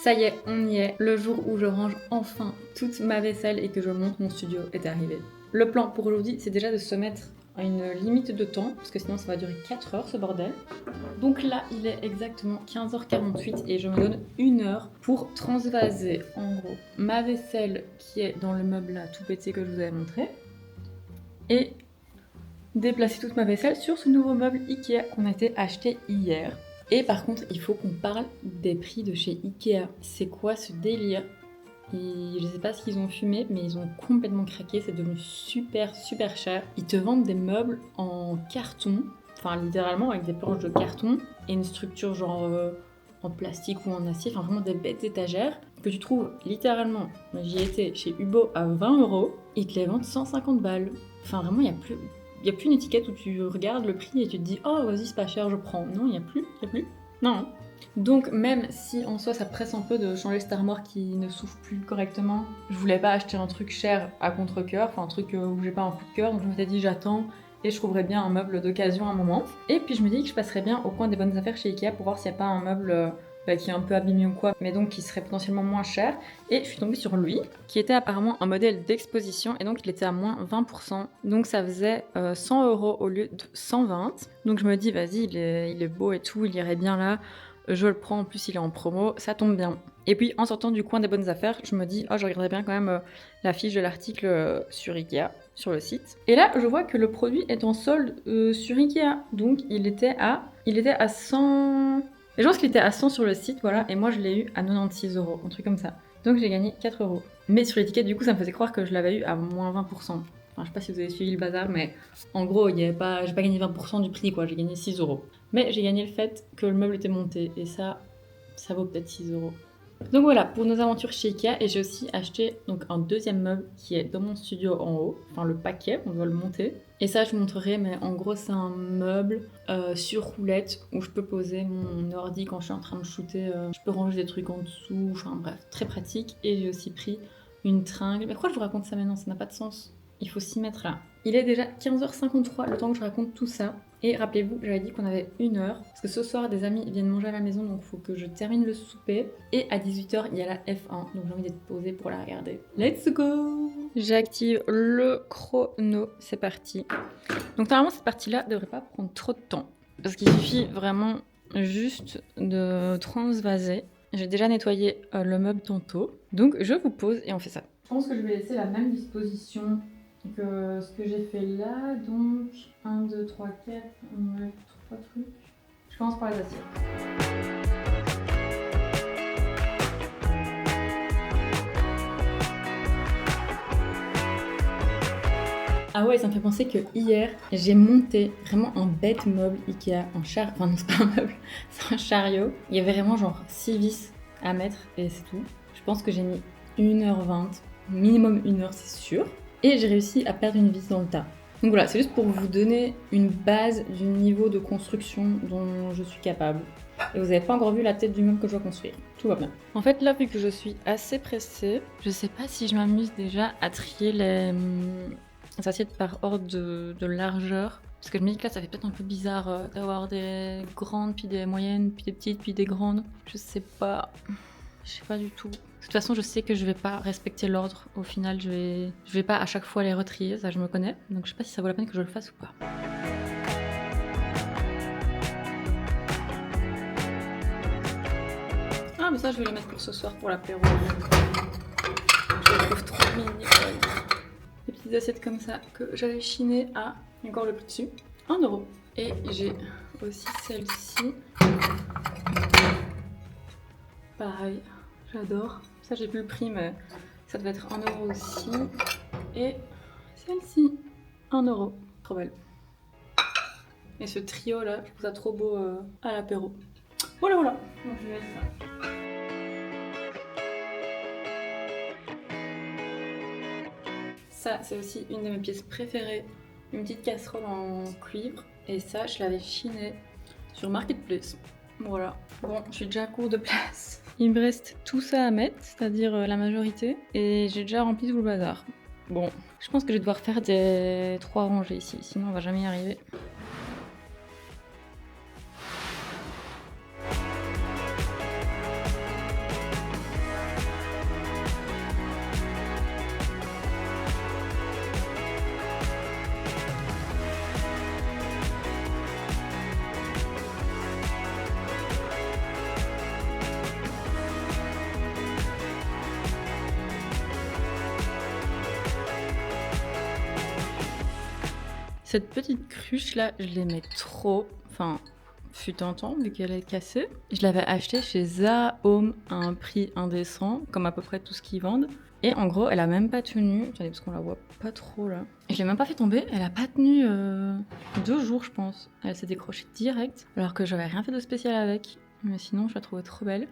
Ça y est, on y est. Le jour où je range enfin toute ma vaisselle et que je monte mon studio est arrivé. Le plan pour aujourd'hui, c'est déjà de se mettre à une limite de temps, parce que sinon ça va durer 4 heures ce bordel. Donc là, il est exactement 15h48 et je me donne 1 heure pour transvaser en gros ma vaisselle qui est dans le meuble là tout pété que je vous avais montré et déplacer toute ma vaisselle sur ce nouveau meuble Ikea qu'on a été acheté hier. Et par contre, il faut qu'on parle des prix de chez Ikea. C'est quoi ce délire? Je sais pas ce qu'ils ont fumé, mais ils ont complètement craqué. C'est devenu super cher. Ils te vendent des meubles en carton, enfin littéralement avec des planches de carton et une structure genre en plastique ou en acier, enfin vraiment des bêtes étagères que tu trouves littéralement. J'y étais chez Hubo à 20€, ils te les vendent 150 balles. Enfin vraiment, il y a plus une étiquette où tu regardes le prix et tu te dis oh vas-y c'est pas cher je prends. Non, il y a plus. Non. Donc même si en soi ça presse un peu de changer cette armoire qui ne souffle plus correctement, je voulais pas acheter un truc cher à contre-cœur, enfin un truc où j'ai pas un coup de cœur, donc je me suis dit j'attends et je trouverai bien un meuble d'occasion à un moment. Et puis je me dis que je passerais bien au coin des bonnes affaires chez Ikea pour voir s'il n'y a pas un meuble qui est un peu abîmé ou quoi, mais donc qui serait potentiellement moins cher. Et je suis tombée sur lui, qui était apparemment un modèle d'exposition, et donc il était à moins 20%. Donc ça faisait 100€ au lieu de 120. Donc je me dis, vas-y, il est beau et tout, il irait bien là. Je le prends, en plus il est en promo, ça tombe bien. Et puis en sortant du coin des bonnes affaires, je me dis, oh je regarderais bien quand même la fiche de l'article sur Ikea, sur le site. Et là, je vois que le produit est en solde sur Ikea. Donc il était à 100... Je pense qu'il était à 100 sur le site, voilà, et moi je l'ai eu à 96€, un truc comme ça. Donc j'ai gagné 4€. Mais sur l'étiquette, du coup, ça me faisait croire que je l'avais eu à moins 20%. Enfin, je sais pas si vous avez suivi le bazar, mais en gros, j'ai pas gagné 20% du prix, quoi, j'ai gagné 6€. Mais j'ai gagné le fait que le meuble était monté, et ça vaut peut-être 6€. Donc voilà, pour nos aventures chez Ikea, et j'ai aussi acheté donc un deuxième meuble qui est dans mon studio en haut, enfin le paquet, on doit le monter. Et ça je vous montrerai, mais en gros c'est un meuble sur roulette où je peux poser mon ordi quand je suis en train de shooter, je peux ranger des trucs en dessous, enfin bref, très pratique. Et j'ai aussi pris une tringle. Mais pourquoi je vous raconte ça maintenant? Ça n'a pas de sens. Il faut s'y mettre là. Il est déjà 15h53, le temps que je raconte tout ça. Et rappelez-vous, j'avais dit qu'on avait 1 heure, parce que ce soir, des amis viennent manger à la maison, donc il faut que je termine le souper. Et à 18h, il y a la F1, donc j'ai envie d'être posée pour la regarder. Let's go! J'active le chrono, c'est parti. Donc normalement, cette partie-là devrait pas prendre trop de temps, parce qu'il suffit vraiment juste de transvaser. J'ai déjà nettoyé le meuble tantôt, donc je vous pose et on fait ça. Je pense que je vais laisser la même disposition que ce que j'ai fait là, donc 1, 2, 3, 4, il me reste 3 trucs. Je commence par les assiettes. Ah ouais, ça me fait penser que hier, j'ai monté vraiment un bête meuble Ikea, enfin non c'est pas un meuble, c'est un chariot. Il y avait vraiment genre 6 vis à mettre et c'est tout. Je pense que j'ai mis 1h20, minimum 1 heure c'est sûr. Et j'ai réussi à perdre une vis dans le tas. Donc voilà, c'est juste pour vous donner une base du niveau de construction dont je suis capable. Et vous n'avez pas encore vu la tête du meuble que je dois construire. Tout va bien. En fait, là, vu que je suis assez pressée, je sais pas si je m'amuse déjà à trier les assiettes par ordre de largeur. Parce que je me dis que là, ça fait peut-être un peu bizarre d'avoir des grandes, puis des moyennes, puis des petites, puis des grandes. Je sais pas du tout. De toute façon, je sais que je vais pas respecter l'ordre. Au final, je vais pas à chaque fois les retrier, ça je me connais. Donc je sais pas si ça vaut la peine que je le fasse ou pas. Ah mais ça je vais le mettre pour ce soir pour l'apéro. Je les trouve trop mignonnes. Des petites assiettes comme ça que j'avais chinées à, encore le prix dessus, 1€. Et j'ai aussi celle-ci. Pareil, j'adore. Ça j'ai plus le prix mais ça devait être 1€ aussi. Et celle-ci, 1€. Trop belle. Et ce trio là, je trouve ça trop beau à l'apéro. Voilà. Donc je vais mettre ça. Ça c'est aussi une de mes pièces préférées. Une petite casserole en cuivre. Et ça je l'avais chinée sur Marketplace. Voilà. Bon, je suis déjà à court de place. Il me reste tout ça à mettre, c'est-à-dire la majorité. Et j'ai déjà rempli tout le bazar. Bon, je pense que je vais devoir faire des 3 rangées ici, sinon on va jamais y arriver. Cette petite cruche là, je l'aimais trop. Enfin, fut un temps, vu qu'elle est cassée. Je l'avais achetée chez Zara Home à un prix indécent, comme à peu près tout ce qu'ils vendent. Et en gros, elle a même pas tenu. Attendez, parce qu'on la voit pas trop là. Je l'ai même pas fait tomber. Elle a pas tenu 2 jours, je pense. Elle s'est décrochée direct, alors que j'avais rien fait de spécial avec. Mais sinon, je la trouvais trop belle.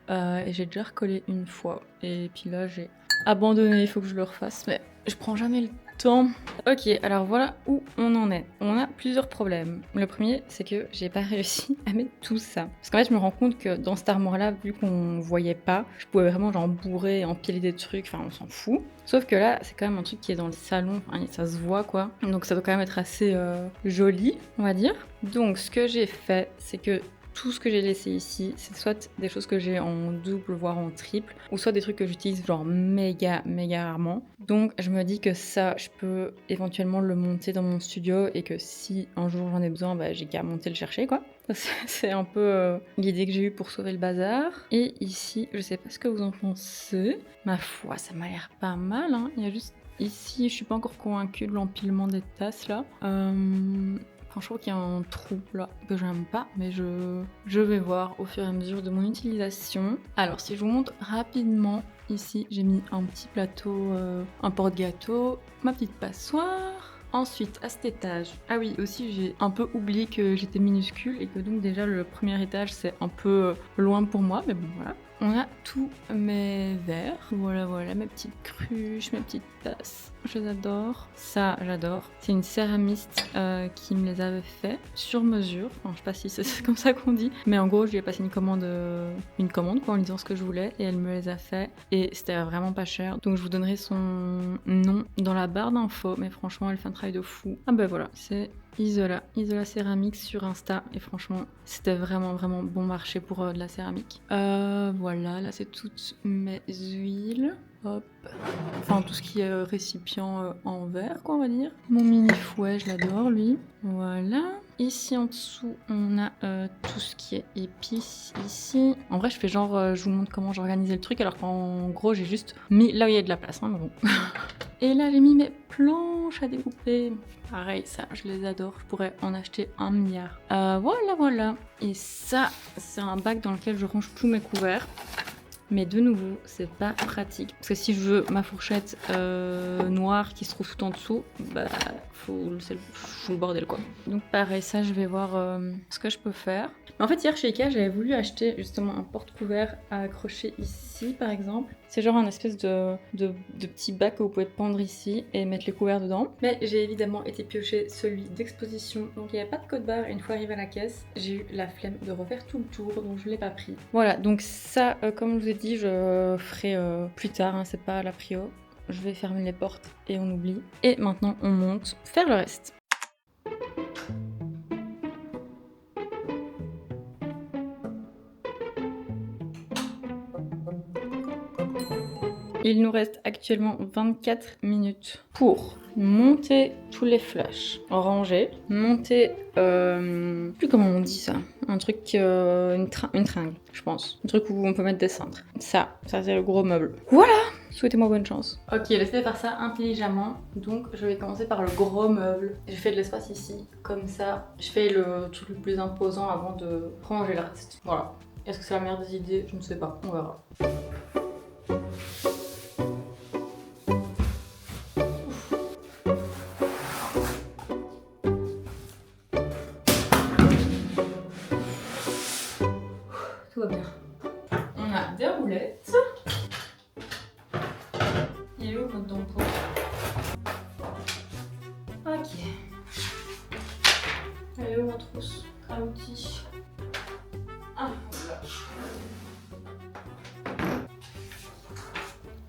Et j'ai déjà recollé une fois. Et puis là, j'ai abandonné. Il faut que je le refasse. Mais je prends jamais le temps. Ok, alors voilà où on en est. On a plusieurs problèmes. Le premier, c'est que j'ai pas réussi à mettre tout ça. Parce qu'en fait, je me rends compte que dans cette armoire-là, vu qu'on voyait pas, je pouvais vraiment genre bourrer et empiler des trucs. Enfin, on s'en fout. Sauf que là, c'est quand même un truc qui est dans le salon. Enfin, ça se voit quoi. Donc ça doit quand même être assez joli, on va dire. Donc ce que j'ai fait, c'est que tout ce que j'ai laissé ici, c'est soit des choses que j'ai en double, voire en triple, ou soit des trucs que j'utilise genre méga rarement. Donc je me dis que ça, je peux éventuellement le monter dans mon studio et que si un jour j'en ai besoin, bah, j'ai qu'à monter le chercher quoi. C'est un peu l'idée que j'ai eue pour sauver le bazar. Et ici, je sais pas ce que vous en pensez. Ma foi, ça m'a l'air pas mal, hein. Il y a juste ici, je suis pas encore convaincue de l'empilement des tasses là. Enfin, je trouve qu'il y a un trou là que j'aime pas, mais je vais voir au fur et à mesure de mon utilisation. Alors, si je vous montre rapidement, ici j'ai mis un petit plateau, un porte-gâteau, ma petite passoire. Ensuite, à cet étage, ah oui, aussi j'ai un peu oublié que j'étais minuscule et que donc déjà le premier étage c'est un peu loin pour moi, mais bon voilà. On a tous mes verres, voilà, mes petites cruches, mes petites tasses, je les adore. Ça, j'adore. C'est une céramiste qui me les avait fait sur mesure. Enfin, je sais pas si c'est comme ça qu'on dit, mais en gros, je lui ai passé une commande quoi, en lui disant ce que je voulais et elle me les a fait. Et c'était vraiment pas cher. Donc, je vous donnerai son nom dans la barre d'infos, mais franchement, elle fait un travail de fou. Ah ben voilà, c'est Isola Céramique sur Insta et franchement c'était vraiment bon marché pour de la céramique. Voilà, là c'est toutes mes huiles. Hop. Enfin tout ce qui est récipient en verre quoi on va dire. Mon mini fouet, je l'adore lui. Voilà. Ici en dessous on a tout ce qui est épices ici. En vrai je fais genre je vous montre comment j'ai organisé le truc alors qu'en gros j'ai juste mis là où il y a de la place hein, mais bon. Et là j'ai mis mes planches à découper. Pareil, ça, je les adore. Je pourrais en acheter 1 milliard. Voilà. Et ça, c'est un bac dans lequel je range tous mes couverts. Mais de nouveau, c'est pas pratique. Parce que si je veux ma fourchette noire qui se trouve tout en dessous, bah, c'est le bordel quoi. Donc pareil, ça, je vais voir ce que je peux faire. Mais en fait, hier chez Ikea, j'avais voulu acheter justement un porte-couvert à accrocher ici, par exemple. C'est genre un espèce de petit bac que vous pouvez pendre ici et mettre les couverts dedans. Mais j'ai évidemment été piocher celui d'exposition. Donc il n'y avait pas de code barre. Et une fois arrivée à la caisse, j'ai eu la flemme de refaire tout le tour. Donc je l'ai pas pris. Voilà, donc ça, comme je vous ai dit, je ferai plus tard. Hein, c'est pas la prio. Je vais fermer les portes et on oublie. Et maintenant, on monte faire le reste. Il nous reste actuellement 24 minutes pour monter tous les flashs, ranger, monter, plus comment on dit ça, un truc, une tringle, je pense, un truc où on peut mettre des cintres. Ça c'est le gros meuble. Voilà, souhaitez-moi bonne chance. Ok, laissez faire ça intelligemment, donc je vais commencer par le gros meuble. J'ai fait de l'espace ici, comme ça, je fais le truc le plus imposant avant de ranger le reste. Voilà. Est-ce que c'est la meilleure des idées? Je ne sais pas, on verra. Tout va bien. On a des roulettes. Il est où votre dompo? Ok. Elle est où ma trousse à outils? Ah, voilà.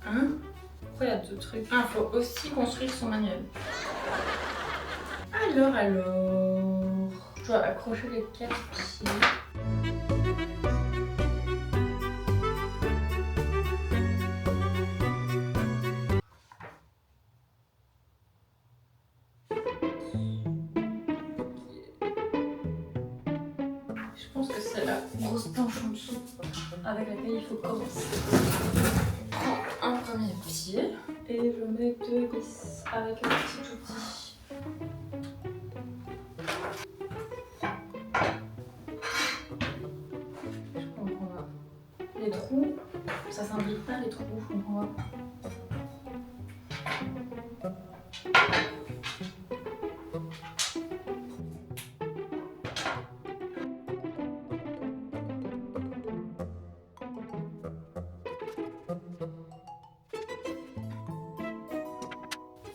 Hein? Pourquoi il y a 2 trucs? Ah, il faut aussi construire son manuel. Alors, je dois accrocher les 4 pieds. Je pense que c'est la grosse planche en dessous avec laquelle il faut commencer. Je prends un premier pied et je mets 2 vis avec un petit outil. Ça s'imbrique pas les trous, je comprends pas.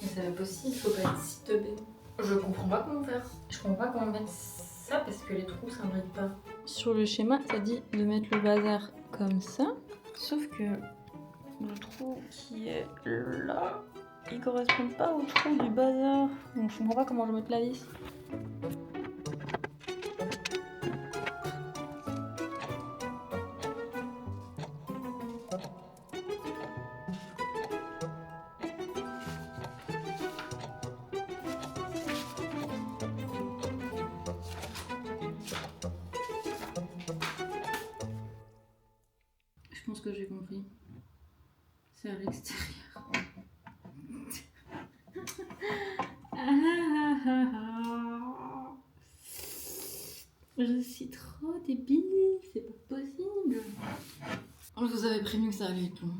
Mais c'est impossible, il faut pas être si teubé. Je comprends pas comment faire. Je comprends pas comment mettre ça parce que les trous s'imbriquent pas. Sur le schéma, ça dit de mettre le bazar comme ça. Sauf que le trou qui est là, il correspond pas au trou du bazar. Donc je comprends pas comment je vais mettre la vis. Je pense que j'ai compris. C'est à l'extérieur. Je suis trop débile, c'est pas possible. Je vous avais prévenu que ça allait être long.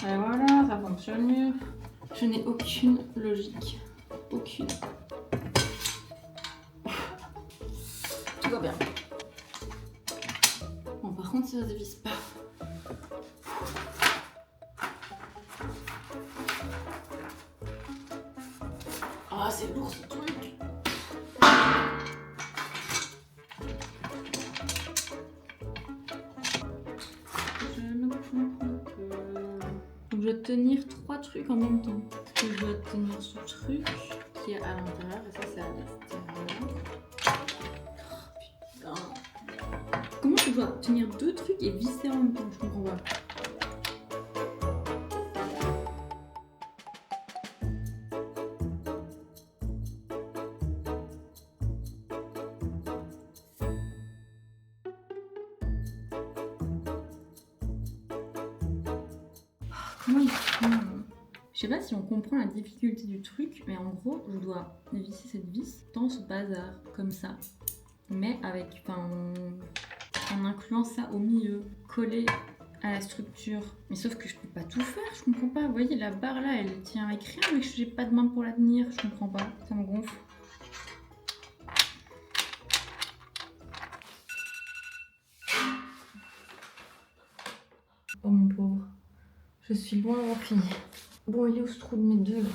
Et voilà, ça fonctionne mieux. Je n'ai aucune logique. Aucune. Tout va bien. Bon, par contre, ça se dévisse pas. Ah, c'est lourd ce truc. Je ne comprends pas. Donc, je dois tenir 3 trucs en même temps. Parce que je dois tenir ce truc qui est à l'intérieur et ça c'est à l'extérieur. Oh, putain. Comment je dois tenir 2 trucs et visser en même temps? Je comprends pas. Comment ils font? Je sais pas si on comprend la difficulté du truc, mais en gros, je dois visser cette vis dans ce bazar, comme ça. Mais avec, en incluant ça au milieu, collé à la structure. Mais sauf que je peux pas tout faire, je comprends pas. Vous voyez, la barre là, elle tient avec rien, mais j'ai pas de main pour la tenir, je comprends pas. Ça me gonfle. Oh mon pauvre. Je suis loin d'avoir fini. Bon, il est où ce trou de mes deux là?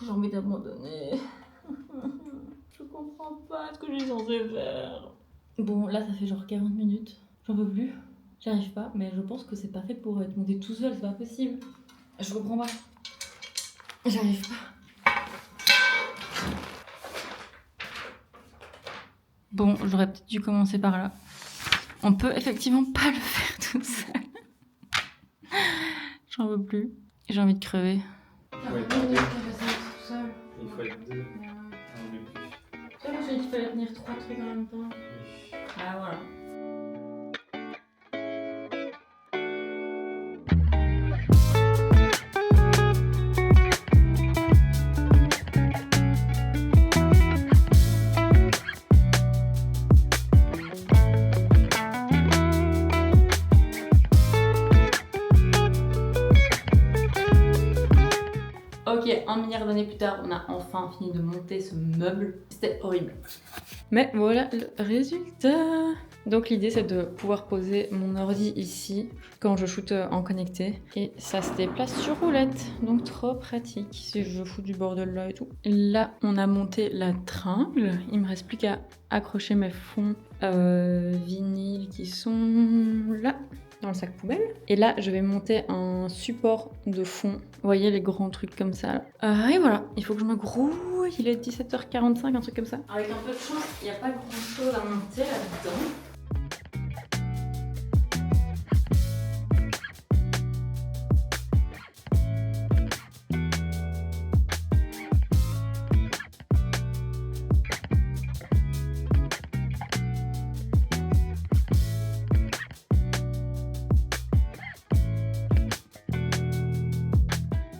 J'ai envie d'abandonner. Je comprends pas ce que j'ai censé faire. Bon, là ça fait genre 40 minutes. J'en peux plus. J'arrive pas, mais je pense que c'est pas fait pour être monté tout seul, c'est pas possible. Je comprends pas. J'arrive pas. Bon, j'aurais peut-être dû commencer par là. On peut effectivement pas le faire tout seul. J'en veux plus. J'ai envie de crever. Ouais, il faut être deux. Tu vois, j'ai dit qu'il fallait tenir 3 trucs en même temps. Ah voilà. Ok, 1 milliard d'années plus tard, on a enfin fini de monter ce meuble. C'était horrible. Mais voilà le résultat. Donc l'idée c'est de pouvoir poser mon ordi ici quand je shoote en connecté. Et ça se déplace sur roulette, donc trop pratique si je fous du bordel là et tout. Là on a monté la tringle, il me reste plus qu'à accrocher mes fonds vinyles qui sont là, dans le sac poubelle. Et là, je vais monter un support de fond. Vous voyez les grands trucs comme ça. Et voilà, il faut que je me grouille. Il est 17h45, un truc comme ça. Avec un peu de chance, il n'y a pas grand-chose à monter là-dedans.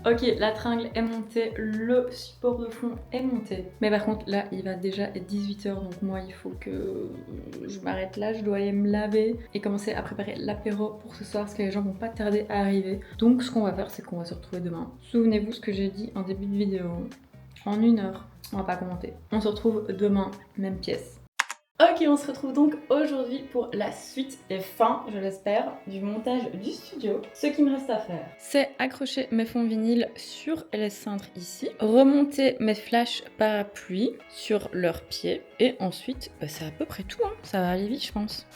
Ok, la tringle est montée, le support de fond est monté. Mais par contre, là, il va déjà être 18h, donc moi, il faut que je m'arrête là. Je dois aller me laver et commencer à préparer l'apéro pour ce soir, parce que les gens vont pas tarder à arriver. Donc, ce qu'on va faire, c'est qu'on va se retrouver demain. Souvenez-vous ce que j'ai dit en début de vidéo. En 1 heure, on va pas commenter. On se retrouve demain, même pièce. Ok, on se retrouve donc aujourd'hui pour la suite et fin, je l'espère, du montage du studio. Ce qui me reste à faire, c'est accrocher mes fonds vinyles sur les cintres ici, remonter mes flashs parapluies sur leurs pieds, et ensuite, c'est à peu près tout, hein. Ça va aller vite, je pense.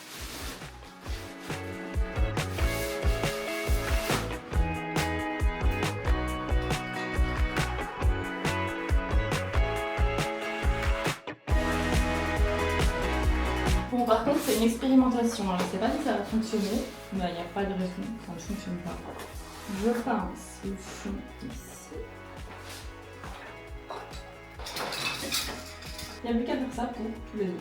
Bon, par contre, c'est une expérimentation. Je ne sais pas si ça va fonctionner, mais il n'y a pas de raison que ça ne fonctionne pas. Je pince le fond ici. Il n'y a plus qu'à faire ça pour tous les deux.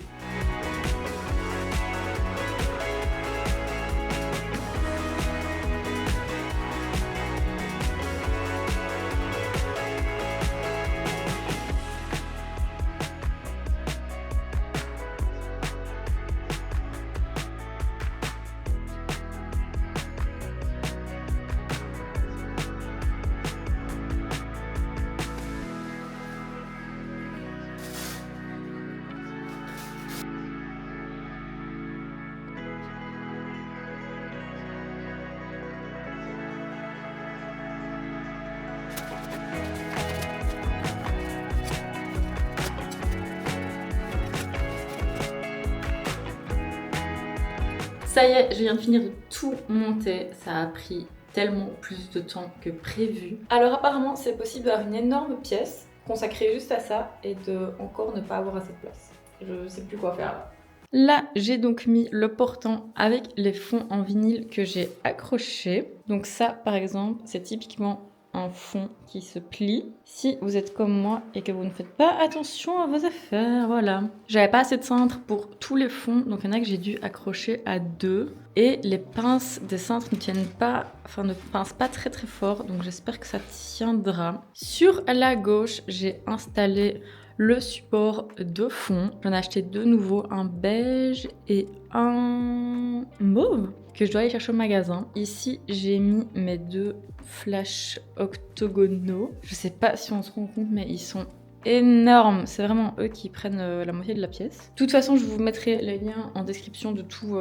Ça y est, je viens de finir de tout monter. Ça a pris tellement plus de temps que prévu. Alors apparemment, c'est possible d'avoir une énorme pièce consacrée juste à ça et de encore ne pas avoir assez de place. Je sais plus quoi faire là. Là, j'ai donc mis le portant avec les fonds en vinyle que j'ai accrochés. Donc ça, par exemple, c'est typiquement un fond qui se plie. Si vous êtes comme moi et que vous ne faites pas attention à vos affaires, voilà. J'avais pas assez de cintres pour tous les fonds, donc il y en a que j'ai dû accrocher à 2. Et les pinces des cintres ne tiennent pas, enfin ne pincent pas très très fort, donc j'espère que ça tiendra. Sur la gauche, j'ai installé le support de fond. J'en ai acheté 2 nouveaux, un beige et un mauve, que je dois aller chercher au magasin. Ici, j'ai mis mes 2 flash octogonaux. Je sais pas si on se rend compte, mais ils sont énormes. C'est vraiment eux qui prennent la moitié de la pièce. De toute façon, je vous mettrai les liens en description de tout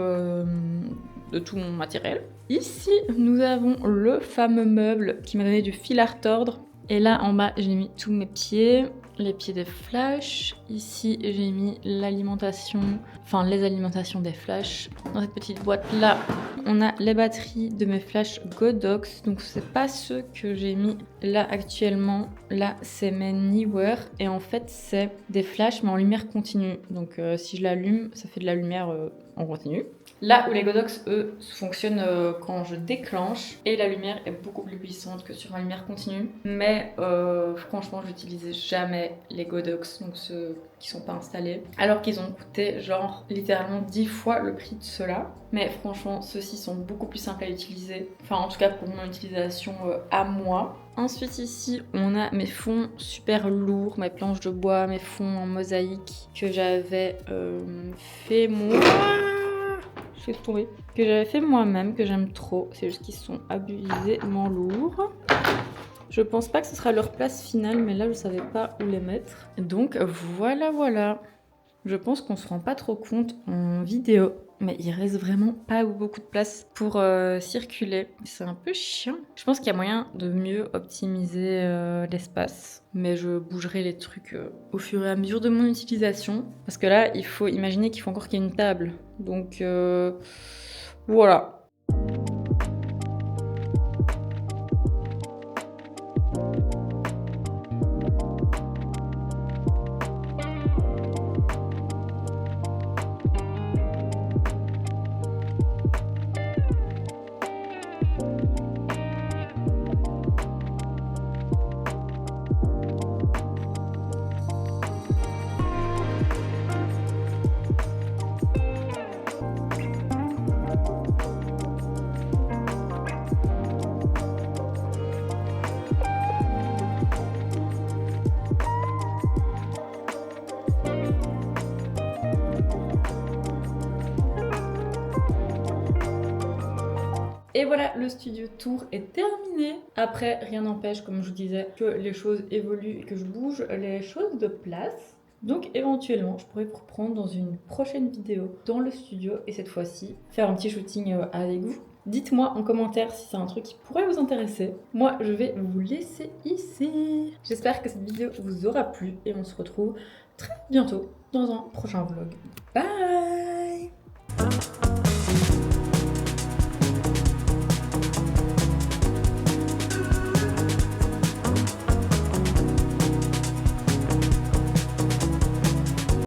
mon matériel. Ici, nous avons le fameux meuble qui m'a donné du fil à retordre. Et là, en bas, j'ai mis tous mes pieds. Les pieds des flashs. Ici, j'ai mis l'alimentation, enfin les alimentations des flashs. Dans cette petite boîte là, on a les batteries de mes flashs Godox. Donc c'est pas ceux que j'ai mis là actuellement. Là, c'est mes Neewer. Et en fait, c'est des flashs mais en lumière continue. Donc si je l'allume, ça fait de la lumière en continu. Là où les Godox, eux, fonctionnent quand je déclenche et la lumière est beaucoup plus puissante que sur ma lumière continue. Mais franchement, je n'utilise jamais les Godox, donc ceux qui sont pas installés, alors qu'ils ont coûté genre littéralement 10 fois le prix de ceux-là. Mais franchement, ceux-ci sont beaucoup plus simples à utiliser, enfin en tout cas pour mon utilisation à moi. Ensuite ici, on a mes fonds super lourds, mes planches de bois, mes fonds en mosaïque que j'avais fait moi. Je vais tomber. Que j'avais fait moi-même, que j'aime trop. C'est juste qu'ils sont abusément lourds. Je pense pas que ce sera leur place finale, mais là je savais pas où les mettre. Donc voilà. Je pense qu'on se rend pas trop compte en vidéo, mais il reste vraiment pas beaucoup de place pour circuler. C'est un peu chiant. Je pense qu'il y a moyen de mieux optimiser l'espace, mais je bougerai les trucs au fur et à mesure de mon utilisation. Parce que là, il faut imaginer qu'il faut encore qu'il y ait une table. Donc voilà. Et voilà, le studio tour est terminé. Après, rien n'empêche, comme je vous disais, que les choses évoluent et que je bouge les choses de place. Donc éventuellement, je pourrais vous reprendre dans une prochaine vidéo dans le studio et cette fois-ci, faire un petit shooting avec vous. Dites-moi en commentaire si c'est un truc qui pourrait vous intéresser. Moi, je vais vous laisser ici. J'espère que cette vidéo vous aura plu et on se retrouve très bientôt dans un prochain vlog. Bye!